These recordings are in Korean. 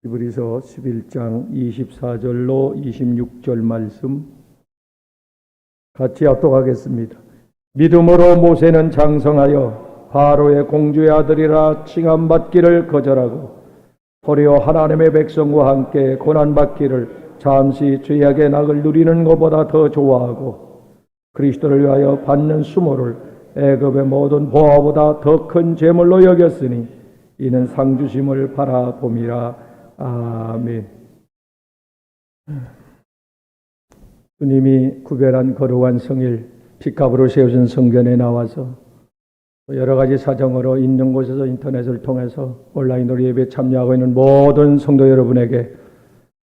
히브리서 11장 24절로 26절 말씀 같이 합독하겠습니다. 믿음으로 모세는 장성하여 바로의 공주의 아들이라 칭함받기를 거절하고 도리어 하나님의 백성과 함께 고난받기를 잠시 죄악의 낙을 누리는 것보다 더 좋아하고 그리스도를 위하여 받는 수모를 애굽의 모든 보화보다 더 큰 재물로 여겼으니 이는 상주심을 바라봄이라. 아멘. 주님이 구별한 거룩한 성일 핏값으로 세우신 성전에 나와서 여러 가지 사정으로 있는 곳에서 인터넷을 통해서 온라인으로 예배에 참여하고 있는 모든 성도 여러분에게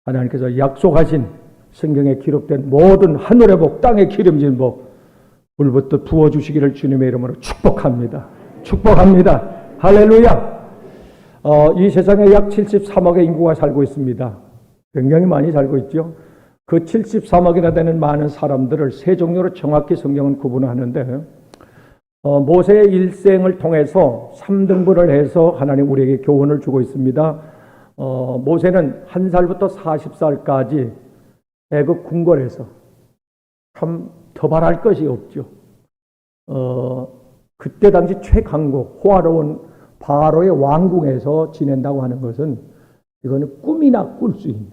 하나님께서 약속하신 성경에 기록된 모든 하늘의 복, 땅에 기름진 복 물부터 부어주시기를 주님의 이름으로 축복합니다. 축복합니다. 할렐루야. 이 세상에 약 73억의 인구가 살고 있습니다. 굉장히 많이 살고 있죠. 그 73억이나 되는 많은 사람들을 세 종류로 정확히 성경은 구분하는데 모세의 일생을 통해서 3등분을 해서 하나님 우리에게 교훈을 주고 있습니다. 모세는 1살부터 40살까지 애굽 궁궐에서 참 더 바랄 것이 없죠. 그때 당시 최강국 호화로운 바로의 왕궁에서 지낸다고 하는 것은 이거는 꿈이나 꿀 수 있는,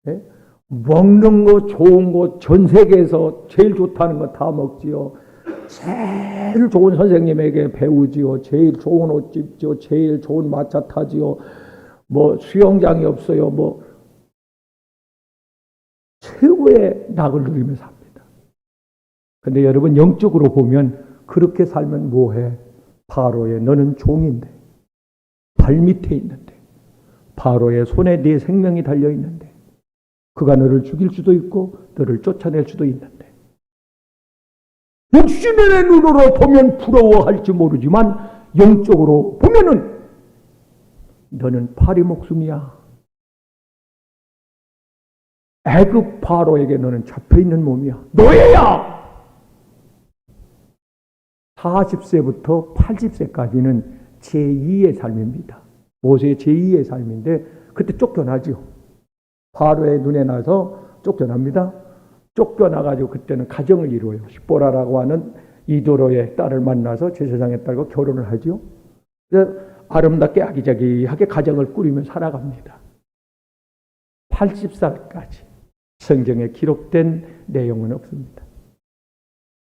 네? 먹는 거 좋은 거 전 세계에서 제일 좋다는 거 다 먹지요. 제일 좋은 선생님에게 배우지요. 제일 좋은 옷 입지요. 제일 좋은 마차 타지요. 뭐 수영장이 없어요. 뭐 최고의 낙을 누리면서 삽니다. 근데 여러분 영적으로 보면 그렇게 살면 뭐해? 바로의 너는 종인데 발밑에 있는데 바로의 손에 네 생명이 달려있는데 그가 너를 죽일 수도 있고 너를 쫓아낼 수도 있는데 육신의 눈으로 보면 부러워할지 모르지만 영적으로 보면은 너는 파리 목숨이야. 애굽 바로에게 너는 잡혀있는 몸이야. 노예야. 40세부터 80세까지는 제2의 삶입니다. 모세의 제2의 삶인데 그때 쫓겨나죠. 바로의 눈에 나서 쫓겨납니다. 쫓겨나가지고 그때는 가정을 이루어요. 십보라라고 하는 이도로의 딸을 만나서 제사장의 딸과 결혼을 하죠. 그래서 아름답게 아기자기하게 가정을 꾸리며 살아갑니다. 80살까지 성경에 기록된 내용은 없습니다.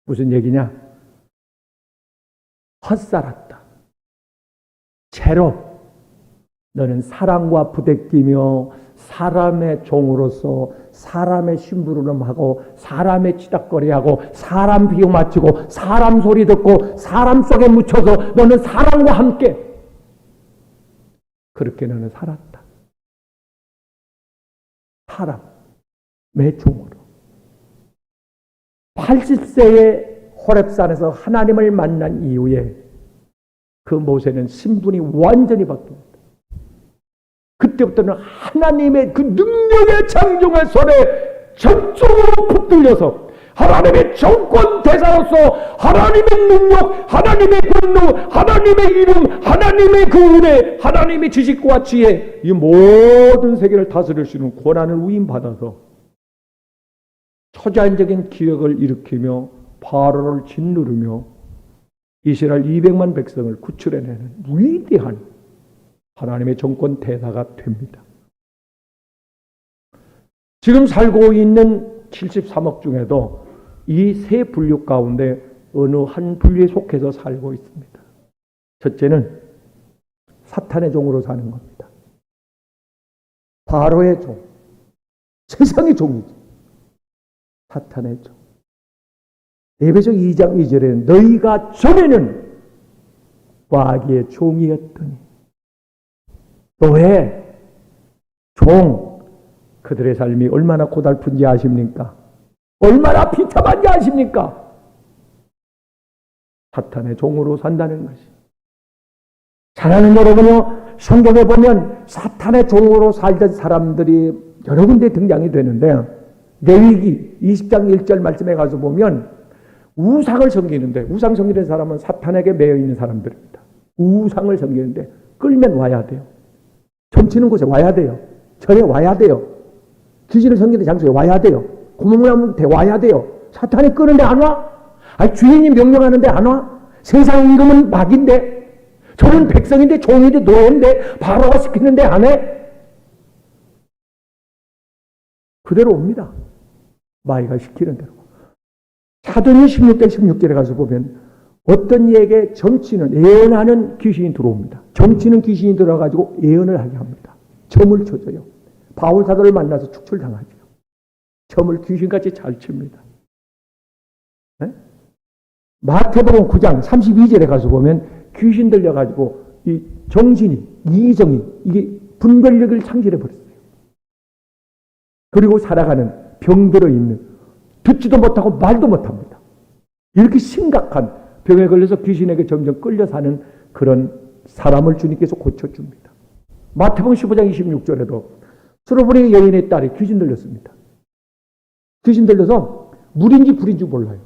무슨 얘기냐? 헛살았다. 죄로 너는 사랑과 부대끼며 사람의 종으로서 사람의 심부름하고 사람의 치닥거리하고 사람 비유 맞추고 사람 소리 듣고 사람 속에 묻혀서 너는 사람과 함께 그렇게 너는 살았다. 사람의 종으로 80세의 호렙산에서 하나님을 만난 이후에 그 모세는 신분이 완전히 바뀝니다. 그때부터는 하나님의 그 능력의 창조의 손에 전적으로 붙들려서 하나님의 정권 대사로서 하나님의 능력, 하나님의 권능, 하나님의 이름, 하나님의 그 은혜, 하나님의 지식과 지혜 이 모든 세계를 다스릴 수 있는 권한을 위임받아서 초자연적인 기억을 일으키며 바로를 짓누르며 이스라엘 200만 백성을 구출해내는 위대한 하나님의 정권 대사가 됩니다. 지금 살고 있는 73억 중에도 이 세 분류 가운데 어느 한 분류에 속해서 살고 있습니다. 첫째는 사탄의 종으로 사는 겁니다. 바로의 종, 세상의 종이죠. 사탄의 종. 에베소 2장 2절에 너희가 전에는 마귀의 종이었더니 노예, 종 그들의 삶이 얼마나 고달픈지 아십니까? 얼마나 비참한지 아십니까? 사탄의 종으로 산다는 것이. 사랑하는 여러분요, 성경에 보면 사탄의 종으로 살던 사람들이 여러 군데 등장이 되는데 레위기 20장 1절 말씀에 가서 보면 우상을 섬기는데 우상 섬기는 사람은 사탄에게 매여 있는 사람들입니다. 우상을 섬기는데 끌면 와야 돼요. 점치는 곳에 와야 돼요. 절에 와야 돼요. 귀신을 섬기는 장소에 와야 돼요. 구멍나무 밑에 와야 돼요. 사탄이 끄는데 안 와? 아니, 주인이 명령하는데 안 와? 세상 임금은 막인데, 저는 백성인데 종인데 노예인데 바로가 시키는데 안 해? 그대로 옵니다. 마귀가 시키는 대로. 사도행 16장 16절에 가서 보면 어떤 이에게 점치는 예언하는 귀신이 들어옵니다. 점치는 귀신이 들어가지고 예언을 하게 합니다. 점을 쳐줘요. 바울 사도를 만나서 축출당하죠. 점을 귀신같이 잘 칩니다. 네? 마태복음 9장 32절에 가서 보면 귀신 들려가지고 이 정신이, 이정이, 이게 분별력을 상실해 버렸어요. 그리고 살아가는 병들어 있는, 듣지도 못하고 말도 못합니다. 이렇게 심각한 병에 걸려서 귀신에게 점점 끌려 사는 그런 사람을 주님께서 고쳐줍니다. 마태복음 15장 26절에도 수로보니 여인의 딸이 귀신 들렸습니다. 귀신 들려서 물인지 불인지 몰라요.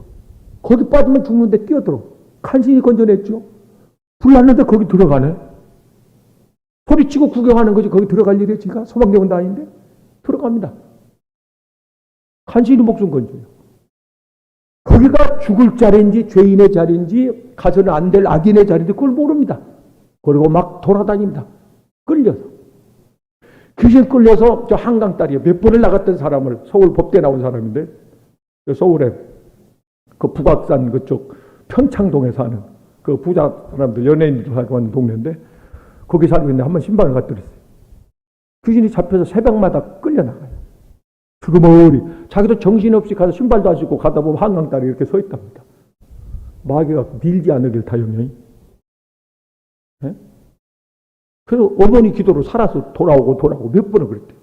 거기 빠지면 죽는데 뛰어들어. 간신히 건져냈죠. 불 났는데 거기 들어가네. 소리치고 구경하는 거지 거기 들어갈 일이에요. 지가 소방대원도 아닌데 들어갑니다. 간신히 목숨 건져요. 거기가 죽을 자리인지 죄인의 자리인지 가서는 안 될 악인의 자리인지 그걸 모릅니다. 그리고 막 돌아다닙니다. 끌려서. 귀신 끌려서 저 한강다리에 몇 번을 나갔던 사람을, 서울 법대 나온 사람인데 서울에 그 북악산 그쪽 평창동에 사는 그 부자 사람들, 연예인들도 살고 있는 동네인데 거기 살고 있는데 한번 신발을 갖다 드렸어요. 귀신이 잡혀서 새벽마다 끌려나가요. 두루머리. 자기도 정신없이 가서 신발도 안 신고 가다 보면 한강다리에 이렇게 서 있답니다. 마귀가 밀지 않으길 다행히. 네? 그래서 어머니 기도로 살아서 돌아오고 몇 번을 그랬대요.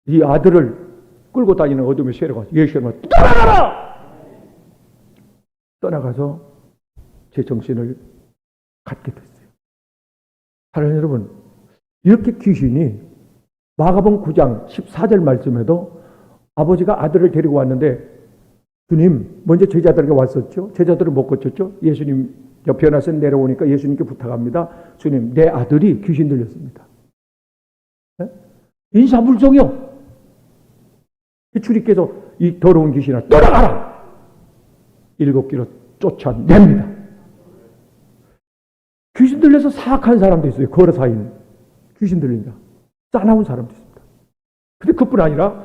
이 아들을 끌고 다니는 어둠의 세력가 예수님을 떠나가라! 떠나가서 제 정신을 갖게 됐어요. 사랑하는 여러분, 이렇게 귀신이 마가복음 9장 14절 말씀에도 아버지가 아들을 데리고 왔는데 주님, 먼저 제자들에게 왔었죠. 제자들을 못 고쳤죠. 예수님 옆에 나서 내려오니까 예수님께 부탁합니다. 주님, 내 아들이 귀신 들렸습니다. 네? 인사불성이요. 주님께서 이 더러운 귀신아 떠나가라! 7끼로 쫓아냅니다. 귀신 들려서 사악한 사람도 있어요. 걸어 사이는. 귀신 들린다. 싸나운 사람도 있습니다. 근데 그뿐 아니라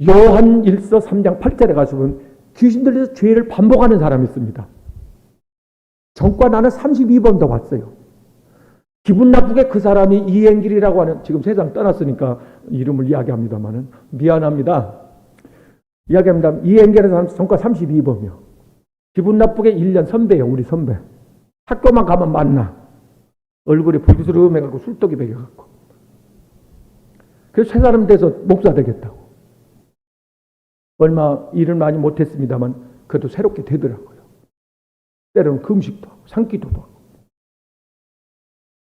요한 1서 3장 8절에 가서는 귀신 들려서 죄를 반복하는 사람이 있습니다. 전과 나는 32번도 봤어요. 기분 나쁘게 그 사람이 이행길이라고 하는, 지금 세상 떠났으니까 이름을 이야기합니다만은 미안합니다. 이야기합니다. 이행길이라는 사람 전과 32번이요. 기분 나쁘게 1년 선배예요. 우리 선배. 학교만 가면 만나. 얼굴이 불그스름해갖고 술떡이 배겨갖고. 그래서 새 사람 돼서 목사 되겠다고. 얼마 일을 많이 못했습니다만 그래도 새롭게 되더라고요. 때로는 금식도 하고 산기도도 하고.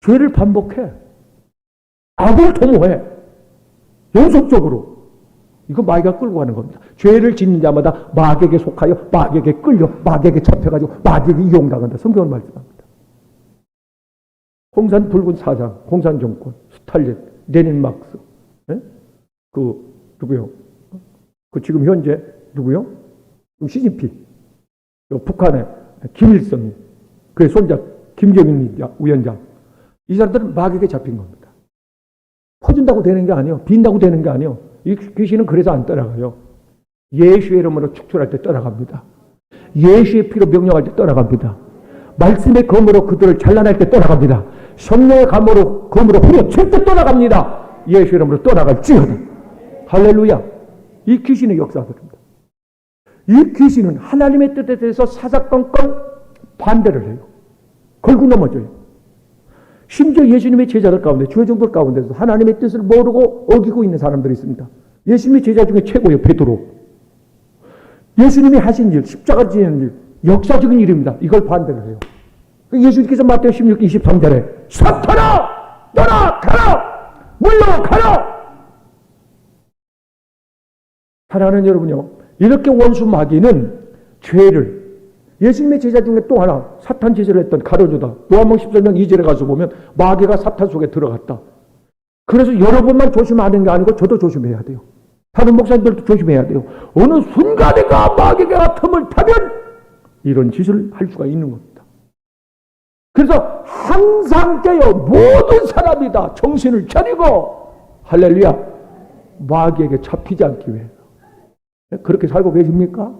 죄를 반복해. 악을 도모해. 연속적으로. 이거 마귀가 끌고 가는 겁니다. 죄를 짓는 자마다 마귀에게 속하여 마귀에게 끌려 마귀에게 잡혀가지고 마귀에게 이용당한다. 성경은 말씀합니다. 홍산 붉은 사장, 공산 정권, 스탈린, 레닌 막스, 네? 누구요? 지금 현재 누구요? 시진핑, 북한의 김일성이, 그의 손자 김정인 위원장, 이 사람들은 마귀에게 잡힌 겁니다. 퍼준다고 되는 게 아니에요. 빈다고 되는 게 아니에요. 이 귀신은 그래서 안 떠나가요. 예수의 이름으로 축출할 때 떠나갑니다. 예수의 피로 명령할 때 떠나갑니다. 말씀의 검으로 그들을 잘라낼 때 떠나갑니다. 성령의 검으로 후려칠 때 떠나갑니다. 예수의 이름으로 떠나갈지어다. 할렐루야. 이 귀신의 역사들입니다. 이 귀신은 하나님의 뜻에 대해서 사사건건 반대를 해요. 걸고 넘어져요. 심지어 예수님의 제자들 가운데, 주의종들 가운데서 하나님의 뜻을 모르고 어기고 있는 사람들이 있습니다. 예수님의 제자 중에 최고예요. 베드로. 예수님이 하신 일, 십자가 지는 일, 역사적인 일입니다. 이걸 반대를 해요. 예수님께서 마태복음 16, 23절에 사탄아! 떠나! 가라! 물러가라! 사랑하는 여러분요, 이렇게 원수 마귀는 죄를, 예수님의 제자 중에 또 하나 사탄 제자를 했던 가룟유다, 요한복음 14장 2절에 가서 보면 마귀가 사탄 속에 들어갔다. 그래서 여러분만 조심하는 게 아니고 저도 조심해야 돼요. 다른 목사님들도 조심해야 돼요. 어느 순간에가 마귀가 틈을 타면 이런 짓을 할 수가 있는 겁니다. 그래서 항상 깨어 모든 사람이 다 정신을 차리고 할렐루야 마귀에게 잡히지 않기 위해서 그렇게 살고 계십니까?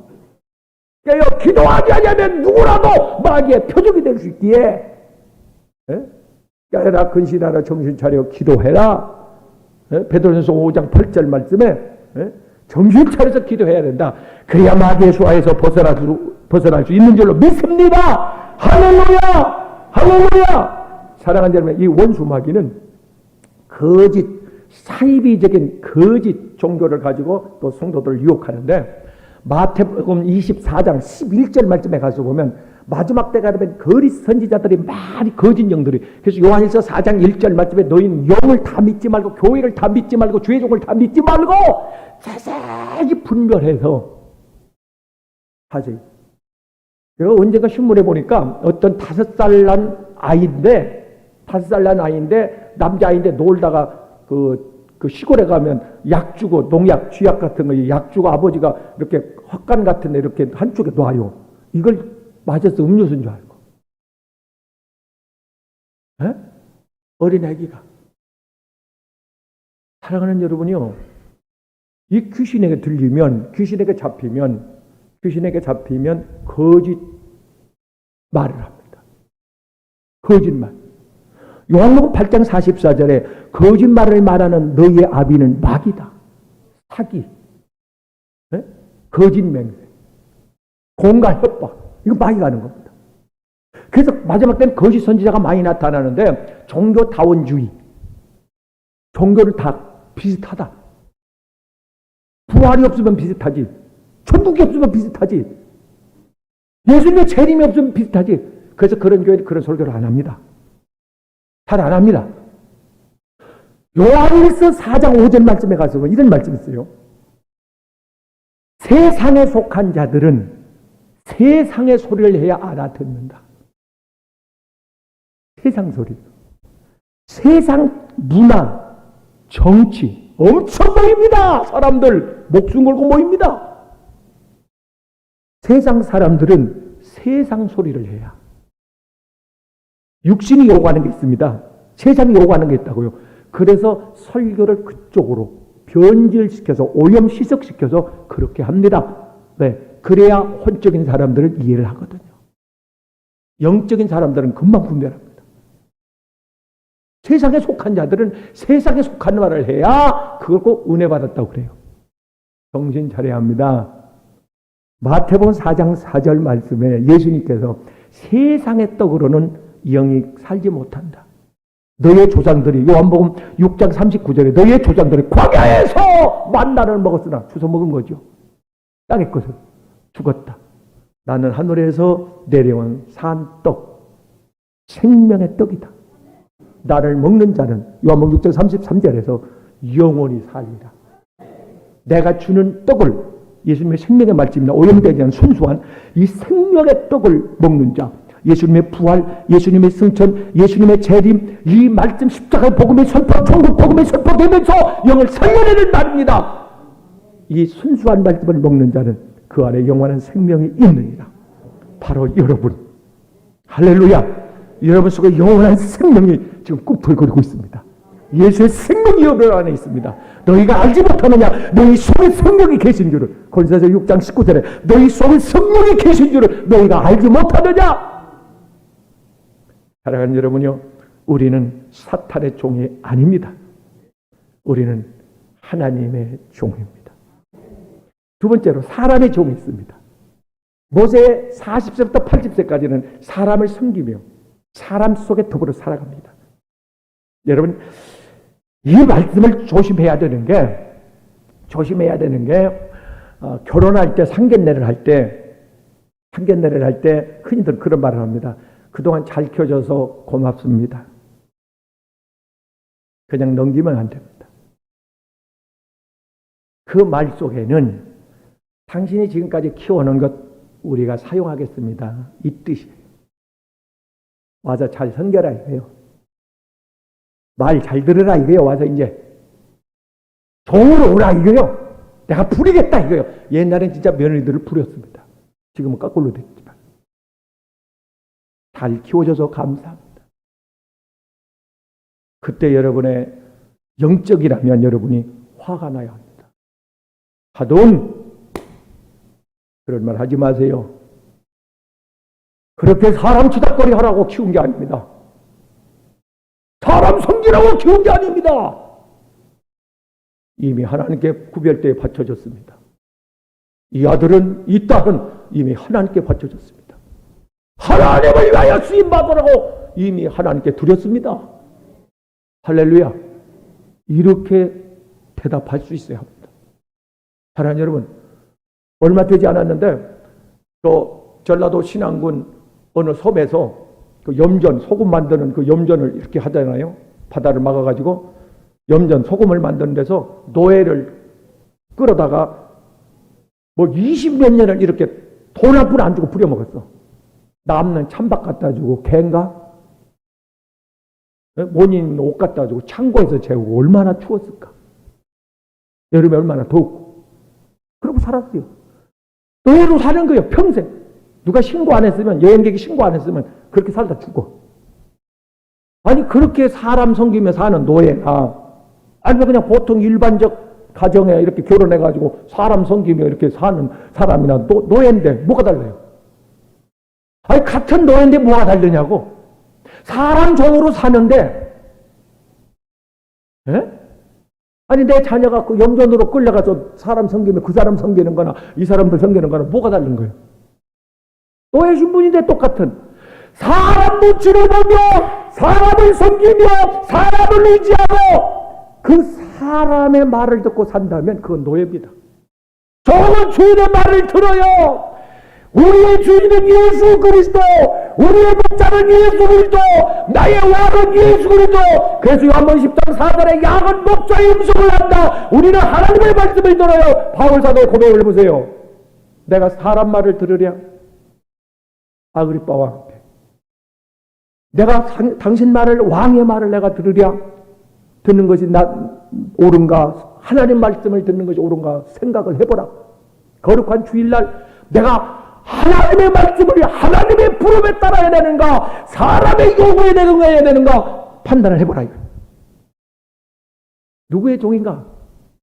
깨어 기도하지 않으면 누구라도 마귀의 표적이 될 수 있기에 깨어라 근신하라 정신 차려 기도해라. 베드로전서 5장 8절 말씀에 정신 차려서 기도해야 된다. 그래야 마귀의 수하에서 벗어날 수 있는 줄로 믿습니다. 할렐루야! 할렐루야! 사랑하는 여러분, 이 원수 마귀는 거짓, 사이비적인 거짓 종교를 가지고 또 성도들을 유혹하는데 마태복음 24장 11절 말씀에 가서 보면 마지막 때가 되면 거짓 선지자들이 많이 거짓 영들이 그래서 요한일서 4장 1절 말씀에 너희는 영을 다 믿지 말고 교회를 다 믿지 말고 주의 종을 다 믿지 말고 자세히 분별해서 하세요. 제가 언젠가 신문에 보니까 어떤 5살 난 아이인데 남자아이인데 놀다가 그 시골에 가면 약 주고 농약, 쥐약 같은 거 약 주고 아버지가 이렇게 헛간 같은 데 이렇게 한쪽에 놔요. 이걸 맞아서 음료수인 줄 알고. 어린 아기가. 사랑하는 여러분이요. 이 귀신에게 들리면, 귀신에게 잡히면 거짓 말을 합니다. 거짓말. 요한복음 8장 44절에 거짓말을 말하는 너희의 아비는 마귀다. 사기. 거짓 맹세. 공갈 협박. 이거 마귀가 하는 겁니다. 그래서 마지막 때는 거짓 선지자가 많이 나타나는데 종교다원주의. 종교는 다 비슷하다. 부활이 없으면 비슷하지. 천국이 없으면 비슷하지. 예수님의 재림이 없으면 비슷하지. 그래서 그런 교회는 그런 설교를 안 합니다. 잘 안 합니다. 요한일서 4장 5절 말씀에 가서 이런 말씀이 있어요. 세상에 속한 자들은 세상의 소리를 해야 알아듣는다. 세상 소리. 세상 문화, 정치 엄청 모입니다. 사람들 목숨 걸고 모입니다. 세상 사람들은 세상 소리를 해야. 육신이 요구하는 게 있습니다. 세상이 요구하는 게 있다고요. 그래서 설교를 그쪽으로 변질시켜서 오염시석시켜서 그렇게 합니다. 네. 그래야 혼적인 사람들은 이해를 하거든요. 영적인 사람들은 금방 분별합니다. 세상에 속한 자들은 세상에 속한 말을 해야 그걸 꼭 은혜 받았다고 그래요. 정신 차려야 합니다. 마태복음 4장 4절 말씀에 예수님께서 세상의 떡으로는 영이 살지 못한다. 너의 조상들이 요한복음 6장 39절에 너의 조상들이 광야에서 만나를 먹었으나 주워 먹은 거죠. 땅의 것을 죽었다. 나는 하늘에서 내려온 산 떡, 생명의 떡이다. 나를 먹는 자는 요한복음 6장 33절에서 영원히 살리라. 내가 주는 떡을 예수님의 생명의 말씀이나 오염되지 않은 순수한 이 생명의 떡을 먹는 자, 예수님의 부활, 예수님의 승천, 예수님의 재림, 이 말씀 십자가의 복음의 선포, 천국 복음의 선포되면서 영을 살려내는 날입니다. 이 순수한 말씀을 먹는 자는 그 안에 영원한 생명이 있느니라. 바로 여러분. 할렐루야. 여러분 속에 영원한 생명이 지금 꿈틀거리고 있습니다. 예수의 생명이 여러분 안에 있습니다. 너희가 알지 못하느냐? 너희 속에 성령이 계신 줄을. 고린도서 6장 19절에 너희 속에 성령이 계신 줄을 너희가 알지 못하느냐? 사랑하는 여러분요, 우리는 사탄의 종이 아닙니다. 우리는 하나님의 종입니다. 두 번째로 사람의 종이 있습니다. 모세 40세부터 80세까지는 사람을 섬기며 사람 속에 더불어 살아갑니다. 여러분, 이 말씀을 조심해야 되는 게 결혼할 때 상견례를 할 때 흔히들 그런 말을 합니다. 그동안 잘 키워줘서 고맙습니다. 그냥 넘기면 안 됩니다. 그 말 속에는 당신이 지금까지 키워놓은 것 우리가 사용하겠습니다. 이 뜻이에요. 와서 잘 섬겨라 이거예요. 말 잘 들으라 이거요. 와서 이제 종으로 오라 이거요. 내가 부리겠다 이거요. 옛날엔 진짜 며느리들을 부렸습니다. 지금은 거꾸로 됐지만. 잘 키워줘서 감사합니다. 그때 여러분의 영적이라면 여러분이 화가 나야 합니다. 하돈 그런 말 하지 마세요. 그렇게 사람 치닥거리 하라고 키운 게 아닙니다. 사람 섬기라고 키운 게 아닙니다. 이미 하나님께 구별되어 바쳐졌습니다. 이 아들은, 이 딸은 이미 하나님께 바쳐졌습니다. 하나님을 위하여 쓰임받으라고 이미 하나님께 드렸습니다. 할렐루야. 이렇게 대답할 수 있어야 합니다. 사랑하는 여러분, 얼마 되지 않았는데 또 전라도 신안군 어느 섬에서 그 염전, 소금 만드는 그 염전을 이렇게 하잖아요. 바다를 막아가지고 염전, 소금을 만드는 데서 노예를 끌어다가 뭐 20몇 년을 이렇게 돈 한 푼 안 주고 부려먹었어. 남는 찬밥 갖다 주고 갠가? 모닌 옷 갖다 주고 창고에서 재우고 얼마나 추웠을까? 여름에 얼마나 덥고. 그러고 살았어요. 노예로 사는 거예요. 평생. 누가 신고 안 했으면, 여행객이 신고 안 했으면 그렇게 살다 죽어. 아니 그렇게 사람 섬기며 사는 노예나 아니면 그냥 보통 일반적 가정에 이렇게 결혼해가지고 사람 섬기며 이렇게 사는 사람이나 노예인데 뭐가 달라요? 아니 같은 노예인데 뭐가 다르냐고. 사람 종으로 사는데 에? 아니 내 자녀가 그 염전으로 끌려가서 사람 섬기면 그 사람 섬기는 거나 이 사람들 섬기는 거나 뭐가 다른 거예요? 노예 신분인데 똑같은 사람 눈치를 보며 사람을 섬기며 사람을 의지하고 그 사람의 말을 듣고 산다면 그건 노예입니다. 종은 주인의 말을 들어요. 우리의 주인은 예수 그리스도, 우리의 목자는 예수 그리스도, 나의 왕은 예수 그리스도. 그래서 요한복음 10장 4절에 양은 목자의 음성을 한다. 우리는 하나님의 말씀을 들어요. 바울 사도의 고백을 보세요. 내가 사람 말을 들으랴? 아그리빠 왕한테. 내가 당신 말을, 왕의 말을 내가 들으랴? 듣는 것이 옳은가? 하나님 말씀을 듣는 것이 옳은가? 생각을 해보라. 거룩한 주일날 내가 하나님의 말씀을 하나님의 부름에 따라야 되는가? 사람의 요구에 대응해야 되는가? 판단을 해보라. 누구의 종인가?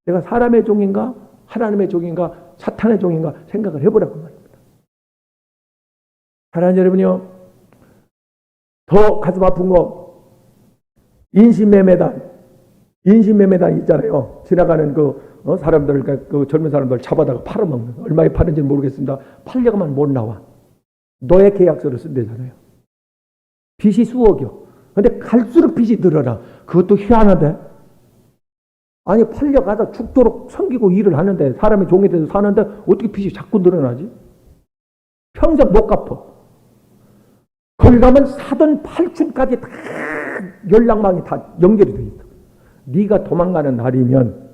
내가 사람의 종인가? 하나님의 종인가? 사탄의 종인가? 생각을 해보라고 말입니다. 사랑하는 여러분요, 더 가슴 아픈 거 인신매매단 있잖아요. 지나가는 사람들, 그 젊은 사람들 잡아다가 팔아먹는. 얼마에 파는지는 모르겠습니다. 팔려가만 못 나와. 노예 계약서를 쓴대잖아요. 빚이 수억이요. 근데 갈수록 빚이 늘어나. 그것도 희한한데. 아니 팔려가다 죽도록 섬기고 일을 하는데, 사람의 종이 돼서 사는데 어떻게 빚이 자꾸 늘어나지? 평생 못 갚아. 거기 가면 사돈 팔촌까지 다 연락망이 다 연결이 돼 있어. 네가 도망가는 날이면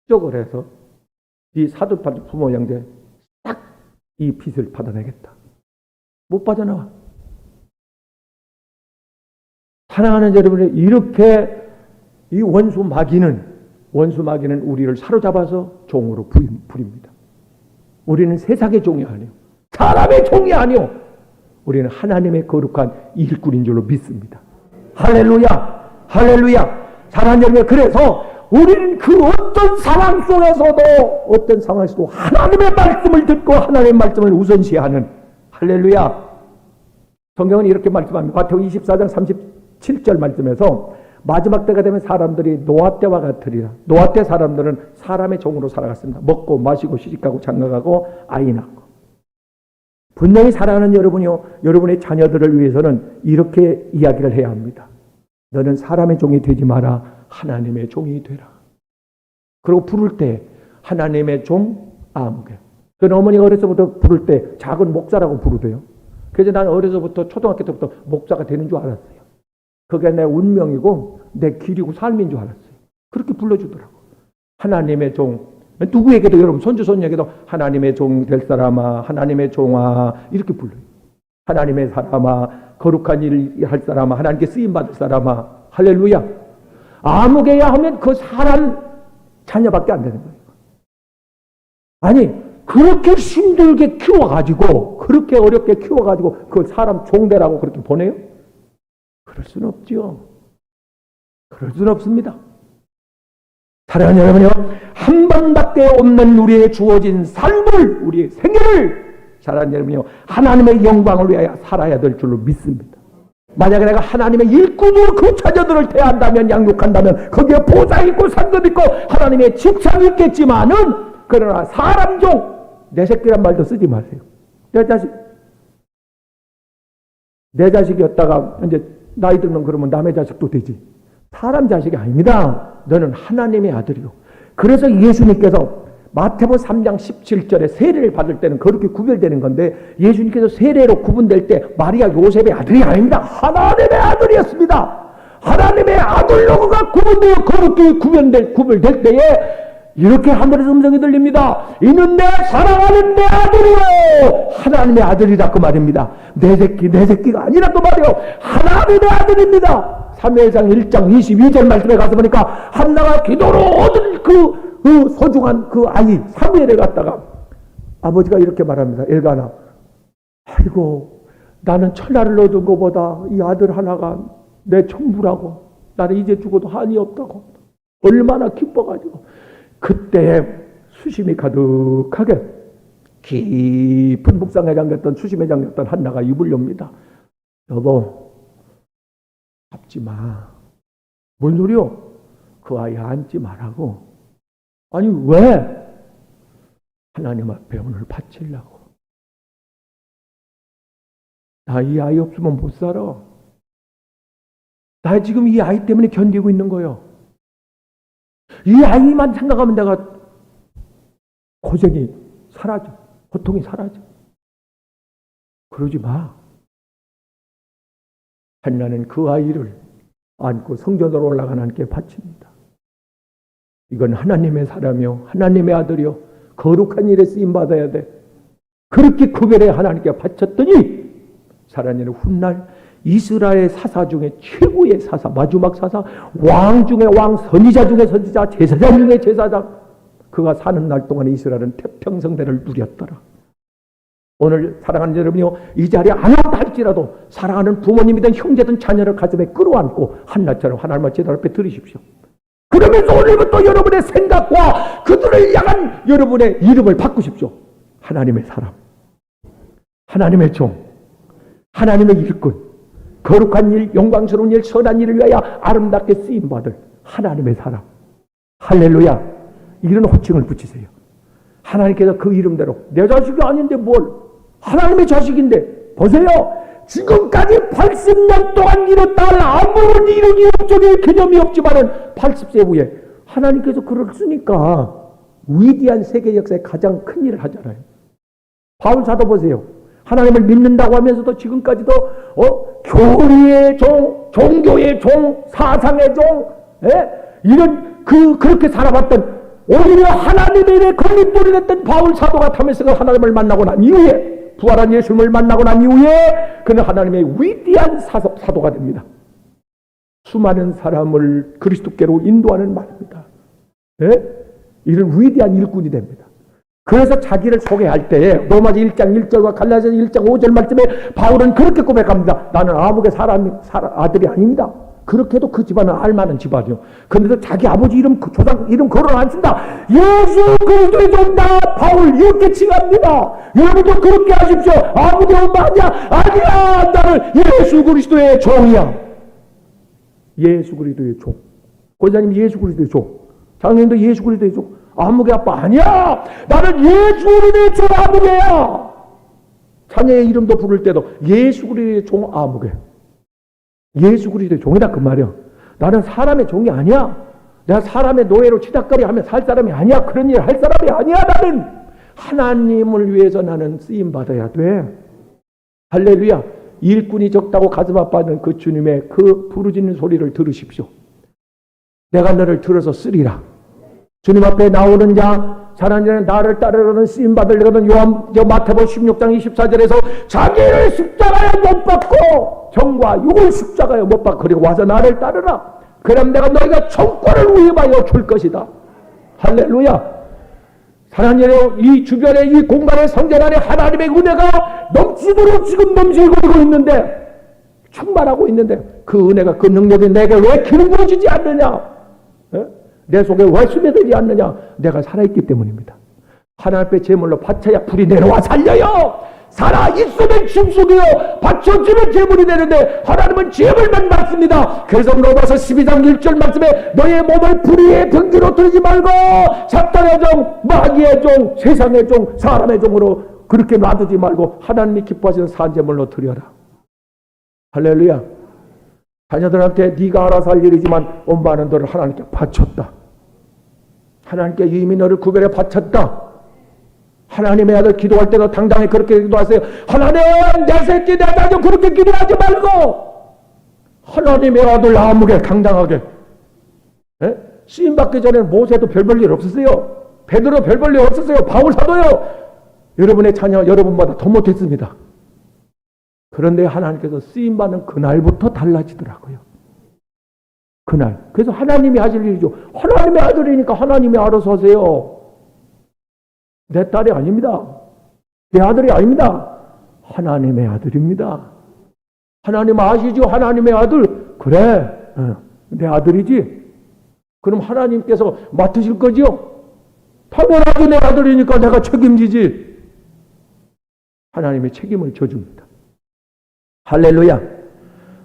쪽을 해서 네 사돈 팔촌 부모 형제 딱 이 빚을 받아내겠다. 못 빠져나와. 사랑하는 여러분이 이렇게 이 원수 마귀는 우리를 사로잡아서 종으로 부립니다. 우리는 세상의 종이 아니요, 사람의 종이 아니요, 우리는 하나님의 거룩한 일꾼인 줄로 믿습니다. 할렐루야, 할렐루야. 사랑하는 여러분, 그래서 우리는 그 어떤 상황 속에서도 하나님의 말씀을 듣고 하나님의 말씀을 우선시하는, 할렐루야. 성경은 이렇게 말씀합니다. 마태복음 24장 37절 말씀에서 마지막 때가 되면 사람들이 노아 때와 같으리라. 노아 때 사람들은 사람의 종으로 살아갔습니다. 먹고 마시고 시집가고 장가가고 아이 낳고. 분명히 사랑하는 여러분이요, 여러분의 자녀들을 위해서는 이렇게 이야기를 해야 합니다. 너는 사람의 종이 되지 마라. 하나님의 종이 되라. 그리고 부를 때 하나님의 종 아무개. 그런 어머니가 어려서부터 부를 때 작은 목사라고 부르대요. 그래서 나는 어려서부터 초등학교 때부터 목사가 되는 줄 알았어요. 그게 내 운명이고 내 길이고 삶인 줄 알았어요. 그렇게 불러주더라고. 하나님의 종. 누구에게도, 여러분 손주 손녀에게도 하나님의 종 될 사람아, 하나님의 종아 이렇게 불러요. 하나님의 사람아, 거룩한 일 할 사람아, 하나님께 쓰임 받을 사람아. 할렐루야. 아무개야 하면 그 사람 자녀밖에 안 되는 거예요. 아니, 그렇게 힘들게 키워가지고, 그렇게 어렵게 키워가지고, 그 사람 종대라고 그렇게 보내요? 그럴 수는 없죠. 그럴 수는 없습니다. 사랑하는 여러분요, 한 번밖에 없는 우리의 주어진 삶을, 우리의 생애를, 사랑하는 여러분요, 하나님의 영광을 위하여 살아야 될 줄로 믿습니다. 만약에 내가 하나님의 일꾼으로 그 자녀들을 대한다면, 양육한다면, 거기에 보좌 있고 상급 있고 하나님의 직장이 있겠지만은, 그러나 사람 종, 내 새끼란 말도 쓰지 마세요. 내 자식이었다가 이제 나이 들면 그러면 남의 자식도 되지. 사람 자식이 아닙니다. 너는 하나님의 아들이요. 그래서 예수님께서 마태복음 3장 17절에 세례를 받을 때는 그렇게 구별되는 건데, 예수님께서 세례로 구분될 때 마리아 요셉의 아들이 아닙니다. 하나님의 아들이었습니다. 하나님의 아들로 그가 구분되어 그렇게 구별될 때에 이렇게 하늘에서 음성이 들립니다. 이는 내 사랑하는 내 아들이요, 하나님의 아들이라 그 말입니다. 내 새끼가 아니라 그 말이요, 하나님의 아들입니다. 사무엘상 1장 22절 말씀에 가서 보니까 한나가 기도로 얻은 그 소중한 그 아이 사무엘에 갔다가 아버지가 이렇게 말합니다. 엘가나, 아이고 나는 천하를 얻은 것보다 이 아들 하나가 내 전부라고, 나는 이제 죽어도 한이 없다고 얼마나 기뻐가지고, 그때 수심이 가득하게 깊은 묵상에 잠겼던, 수심에 잠겼던 한나가 입을 엽니다. 여보, 잡지 마. 뭔 소리요? 그 아이 앉지 말라고. 아니 왜? 하나님 앞에 오늘 바치려고. 나 이 아이 없으면 못 살아. 나 지금 이 아이 때문에 견디고 있는 거예요. 이 아이만 생각하면 내가 고생이 사라져. 고통이 사라져. 그러지 마. 한나는 그 아이를 안고 성전으로 올라간 하나님께 바칩니다. 이건 하나님의 사람이요, 하나님의 아들이요, 거룩한 일에 쓰임받아야 돼. 그렇게 구별해 하나님께 바쳤더니 사라니는 훗날 이스라엘 사사 중에 최고의 사사, 마지막 사사, 왕 중에 왕, 선지자 중에 선지자, 제사장 중에 제사장, 그가 사는 날 동안에 이스라엘은 태평성대를 누렸더라. 오늘 사랑하는 여러분이요, 이 자리에 안 왔다 할지라도 사랑하는 부모님이든 형제든 자녀를 가슴에 끌어안고 한나처럼 하나님의 제단 앞에 들으십시오. 그러면서 오늘부터 여러분의 생각과 그들을 향한 여러분의 이름을 바꾸십시오. 하나님의 사람, 하나님의 종, 하나님의 일꾼, 거룩한 일, 영광스러운 일, 선한 일을 위하여 아름답게 쓰임받을 하나님의 사람. 할렐루야. 이런 호칭을 붙이세요. 하나님께서 그 이름대로, 내 자식이 아닌데 뭘, 하나님의 자식인데, 보세요. 지금까지 80년 동안 이뤘다는 아무런 이름이 없어질 개념이 없지만은 80세 후에 하나님께서 그를 쓰니까 위대한 세계 역사에 가장 큰 일을 하잖아요. 바울 사도 보세요. 하나님을 믿는다고 하면서도 지금까지도 교리의 종, 종교의 종, 사상의 종, 이런 그렇게 살아왔던, 오히려 하나님의 일에 걸림돌이 됐던 바울 사도가 다메섹에서 하나님을 만나고 난 이후에, 부활한 예수님을 만나고 난 이후에 그는 하나님의 위대한 사도가 됩니다. 수많은 사람을 그리스도께로 인도하는 말입니다. 이런 위대한 일꾼이 됩니다. 그래서 자기를 소개할 때에 로마서 1장 1절과 갈라디아서 1장 5절 말씀에 바울은 그렇게 고백합니다. 나는 아무개 아들이 아닙니다. 그렇게 해도 그 집안은 알만한 집안이요. 그런데도 자기 아버지 이름, 조상 이름 거론 안 쓴다. 예수 그리스도의 종다 바울 이렇게 칭합니다. 여러분도 그렇게 하십시오. 아무도 엄마 아니야. 아니야. 나는 예수 그리스도의 종이야. 예수 그리스도의 종. 권사님 예수 그리스도의 종. 장로님도 예수 그리스도의 종. 아무개 아빠 아니야. 나는 예수 그리스도의 종 아무개야. 자녀의 이름도 부를 때도 예수 그리스도의 종 아무개. 예수 그리스도의 종이다 그 말이야. 나는 사람의 종이 아니야. 내가 사람의 노예로 치닥거리 하면 살 사람이 아니야. 그런 일 할 사람이 아니야. 나는 하나님을 위해서 나는 쓰임 받아야 돼. 할렐루야. 일꾼이 적다고 가슴 아파하는 그 주님의 그 부르짖는 소리를 들으십시오. 내가 너를 들어서 쓰리라. 주님 앞에 나오는 자, 사랑하는 나를 따르려는 쓰임받으려는 마태복음 16장 24절에서 자기를 십자가에 못 박고 정과 육을 십자가에 못 박고 그리고 와서 나를 따르라. 그럼 내가 너희가 정권을 위임하여 줄 것이다. 할렐루야. 사랑하는 여러분, 이 주변에 이 공간의 성전 안에 하나님의 은혜가 넘치도록 지금 넘치고 있는데, 충만하고 있는데 그 은혜가 그 능력이 내게 왜 기름부어지지 않느냐? 내 속에 왜 스며들지 않느냐? 내가 살아있기 때문입니다. 하나님 앞에 제물로 바쳐야 불이 내려와 살려요. 살아있으면 짐승이요 바쳐지면 제물이 되는데 하나님은 제물만 받습니다. 그래서 로마서 12장 1절 말씀에 너의 몸을 불의의 병기로 들이지 말고 사탄의 종, 마귀의 종, 세상의 종, 사람의 종으로 그렇게 놔두지 말고 하나님이 기뻐하시는 산제물로 드려라. 할렐루야. 자녀들한테 네가 알아서 할 일이지만 엄마는 너를 하나님께 바쳤다. 하나님께 이미 너를 구별해 바쳤다. 하나님의 아들 기도할 때도 당당히 그렇게 기도하세요. 하나님 내 새끼 내 자녀 그렇게 기도하지 말고 하나님의 아들 아무게 당당하게. 쓰임 받기 전에는 모세도 별 볼 일 없었어요. 베드로 별 볼 일 없었어요. 바울 사도요. 여러분의 자녀 여러분보다 더 못했습니다. 그런데 하나님께서 쓰임받는 그날부터 달라지더라고요. 그날. 그래서 하나님이 하실 일이죠. 하나님의 아들이니까 하나님이 알아서 하세요. 내 딸이 아닙니다. 내 아들이 아닙니다. 하나님의 아들입니다. 하나님 아시죠? 하나님의 아들. 그래. 내 아들이지. 그럼 하나님께서 맡으실 거지요? 당연하죠. 내 아들이니까 내가 책임지지. 하나님의 책임을 져줍니다. 할렐루야.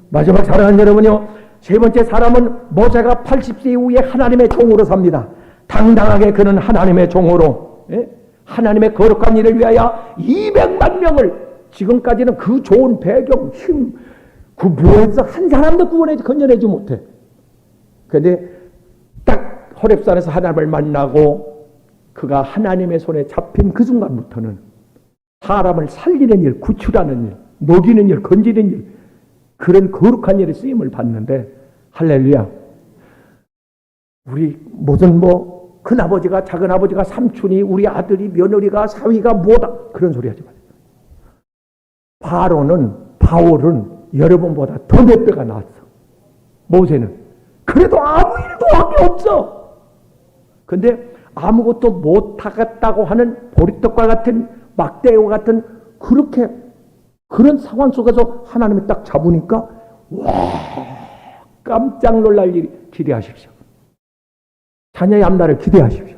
마지막 사랑하는 여러분요. 세 번째 사람은 모세가 80세 이후에 하나님의 종으로 삽니다. 당당하게 그는 하나님의 종으로 하나님의 거룩한 일을 위하여 200만 명을 지금까지는 그 좋은 배경, 힘, 그 무에서 한 사람도 건져내지 못해. 그런데 딱 호렙산에서 하나님을 만나고 그가 하나님의 손에 잡힌 그 순간부터는 사람을 살리는 일, 구출하는 일, 먹이는 일, 건지는 일, 그런 거룩한 일에 쓰임을 받는데 할렐루야. 우리 무슨 큰아버지가 작은아버지가 삼촌이 우리 아들이 며느리가 사위가 뭐다 그런 소리 하지 마세요. 바울은 여러분보다 더 몇 배가 나았어. 모세는 그래도 아무 일도 한 게 없어. 근데 아무것도 못하겠다고 하는 보리떡과 같은 막대와 같은 그런 상황 속에서 하나님이 딱 잡으니까 와 깜짝 놀랄 일이 기대하십시오. 자녀의 앞날을 기대하십시오.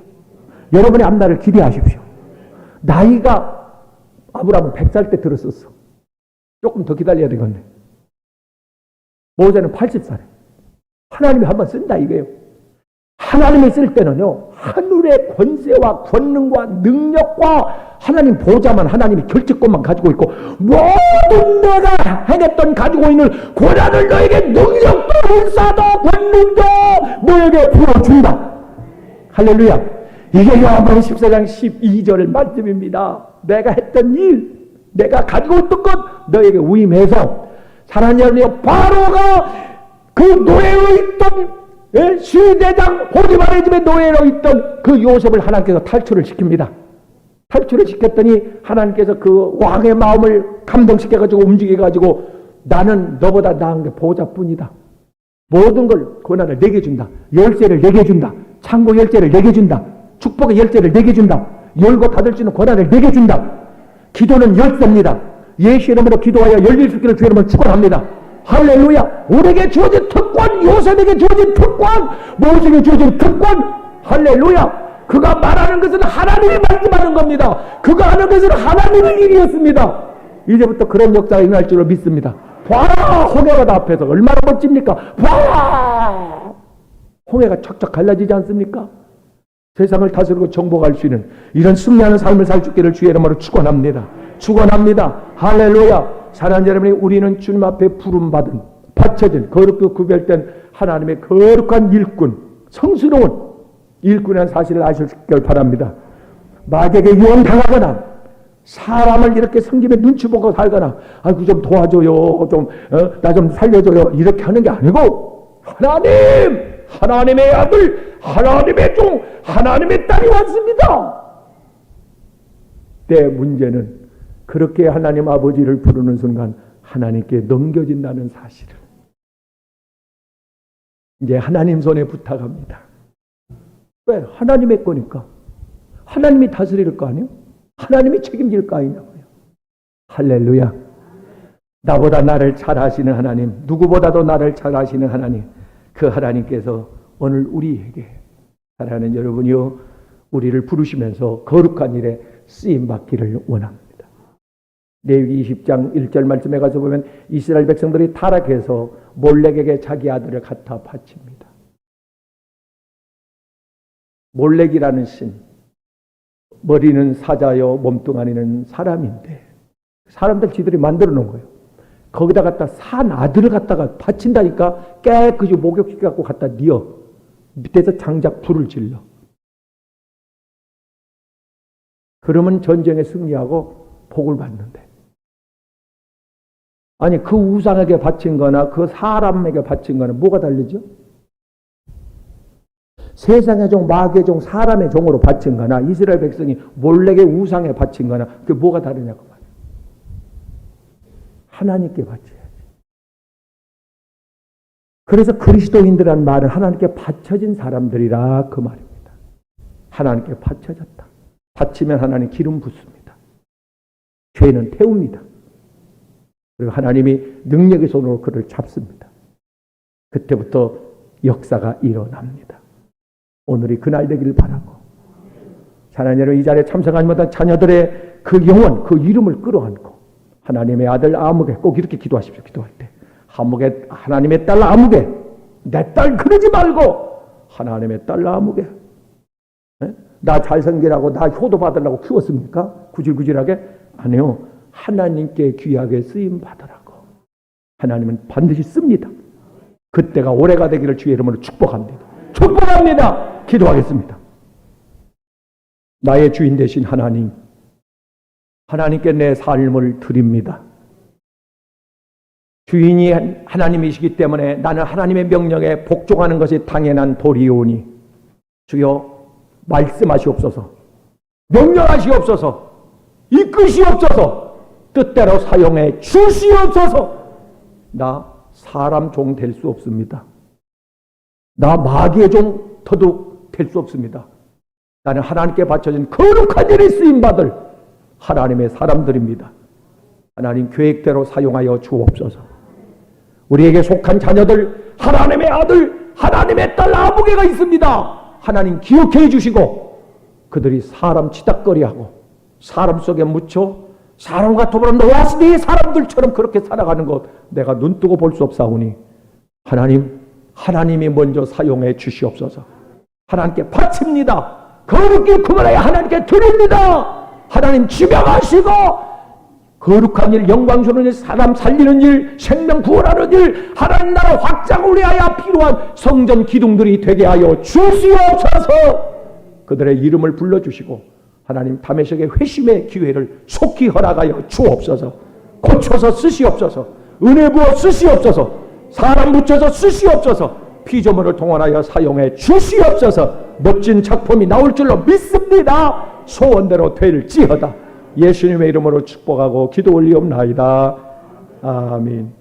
여러분의 앞날을 기대하십시오. 나이가 아브라함은 100살 때 들었었어. 조금 더 기다려야 되겠네. 모세는 80살에 하나님이 한번 쓴다 이게요. 하나님이 쓸 때는요 하늘의 권세와 권능과 능력과 하나님 보좌만 하나님이 결정권만 가지고 있고 모든 내가 행했던 가지고 있는 권한을 너에게 능력도 은사도 권능도 너에게 부어준다. 할렐루야. 이게 요한복음 14장 12절 말씀입니다. 내가 했던 일, 내가 가지고 있던 것 너에게 위임해서 사랑하는 여러분이 바로가 그 노예로 있던 시대장 보디발의 집에 노예로 있던 그 요셉을 하나님께서 탈출을 시킵니다. 탈출을 시켰더니 하나님께서 그 왕의 마음을 감동시켜가지고 움직여가지고 나는 너보다 나은 게 보호자뿐이다. 모든 걸 권한을 내게 준다. 열쇠를 내게 준다. 창고 열쇠를 내게 준다. 축복의 열쇠를 내게 준다. 열고 닫을 수 있는 권한을 내게 준다. 기도는 열쇠입니다. 예수 이름으로 기도하여 열릴 수 있기를 주 이름으로 축원합니다. 할렐루야. 우리에게 주어진 특권, 요셉에게 주어진 특권, 모세에게 주어진 특권. 할렐루야. 그가 말하는 것은 하나님이 말씀하는 겁니다. 그가 하는 것은 하나님의 일이었습니다. 이제부터 그런 역사가 일어날 줄로 믿습니다. 봐라 홍해가 다 앞에서 얼마나 멋집니까? 봐라 홍해가 척척 갈라지지 않습니까? 세상을 다스리고 정복할 수 있는 이런 승리하는 삶을 살 수 있기를 주의 이름으로 축원합니다. 축원합니다. 할렐루야. 사랑하는 여러분이 우리는 주님 앞에 부름받은 바쳐진 거룩고 구별된 하나님의 거룩한 일꾼, 성스러운 일꾼이라는 사실을 아시길 바랍니다. 마귀에게 유혹당하거나 사람을 이렇게 섬김에 눈치 보고 살거나 아이고 좀 도와줘요, 나 좀 살려줘요 이렇게 하는 게 아니고 하나님의 아들, 하나님의 종, 하나님의 딸이 왔습니다. 때 문제는 그렇게 하나님 아버지를 부르는 순간 하나님께 넘겨진다는 사실을 이제 하나님 손에 부탁합니다. 왜? 하나님의 거니까. 하나님이 다스릴 거 아니에요? 하나님이 책임질 거 아니냐고요. 할렐루야. 나보다 나를 잘 아시는 하나님, 누구보다도 나를 잘 아시는 하나님, 그 하나님께서 오늘 우리에게 사랑하는 여러분이요, 우리를 부르시면서 거룩한 일에 쓰임받기를 원합니다. 레위기 20장 1절 말씀에 가서 보면 이스라엘 백성들이 타락해서 몰렉에게 자기 아들을 갖다 바칩니다. 몰렉이라는 신, 머리는 사자요 몸뚱아리는 사람인데 사람들 지들이 만들어 놓은 거예요. 거기다 갖다 산 아들을 갖다가 바친다니까 깨끗이 목욕시켜갖고 갖다 뉘어 밑에서 장작 불을 질러. 그러면 전쟁에 승리하고 복을 받는데, 아니 그 우상에게 바친 거나 그 사람에게 바친 거는 뭐가 다르죠? 세상의 종, 마귀의 종, 사람의 종으로 바친 거나 이스라엘 백성이 몰렉의 우상에 바친 거나 그게 뭐가 다르냐고 말이에요. 하나님께 바쳐야지. 그래서 그리스도인들이라는 말은 하나님께 바쳐진 사람들이라 그 말입니다. 하나님께 바쳐졌다. 바치면 하나님 기름 붓습니다. 죄는 태웁니다. 그리고 하나님이 능력의 손으로 그를 잡습니다. 그때부터 역사가 일어납니다. 오늘이 그날 되기를 바라고, 사랑하는 여러분, 이 자리에 참석하지 못한 자녀들의 그 영혼, 그 이름을 끌어안고 하나님의 아들 아무개, 꼭 이렇게 기도하십시오. 기도할 때 아무개, 하나님의 딸 아무개, 내 딸 그러지 말고 하나님의 딸 아무개. 나 잘생기라고, 나 효도 받으려고 키웠습니까? 구질구질하게? 아니요. 하나님께 귀하게 쓰임 받으라고. 하나님은 반드시 씁니다. 그때가 올해가 되기를 주의 이름으로 축복합니다. 축복합니다. 기도하겠습니다. 나의 주인 되신 하나님, 하나님께 내 삶을 드립니다. 주인이 하나님이시기 때문에 나는 하나님의 명령에 복종하는 것이 당연한 도리오니 주여 말씀하시옵소서, 명령하시옵소서, 이끄시옵소서, 뜻대로 사용해 주시옵소서. 나 사람 종 될 수 없습니다. 나 마귀의 종 터득 될 수 없습니다. 나는 하나님께 바쳐진 거룩한 일에 쓰임받을 하나님의 사람들입니다. 하나님 계획대로 사용하여 주옵소서. 우리에게 속한 자녀들, 하나님의 아들, 하나님의 딸 아무개가 있습니다. 하나님 기억해 주시고 그들이 사람 치닥거리하고 사람 속에 묻혀 사람과 더불어 노아 시대의 사람들처럼 그렇게 살아가는 것 내가 눈뜨고 볼 수 없사오니 하나님, 하나님이 먼저 사용해 주시옵소서. 하나님께 바칩니다. 거룩히 그만하여 하나님께 드립니다. 하나님 지명하시고 거룩한 일, 영광스러운 일, 사람 살리는 일, 생명 구원하는 일, 하나님 나라 확장을 위하여 필요한 성전 기둥들이 되게 하여 주시옵소서. 그들의 이름을 불러주시고 하나님 다메섹의 회심의 기회를 속히 허락하여 주옵소서. 고쳐서 쓰시옵소서. 은혜 부어 쓰시옵소서. 사람 붙여서 쓰시옵소서. 피조물을 동원하여 사용해 주시옵소서. 멋진 작품이 나올 줄로 믿습니다. 소원대로 될지어다. 예수님의 이름으로 축복하고 기도 올리옵나이다. 아멘.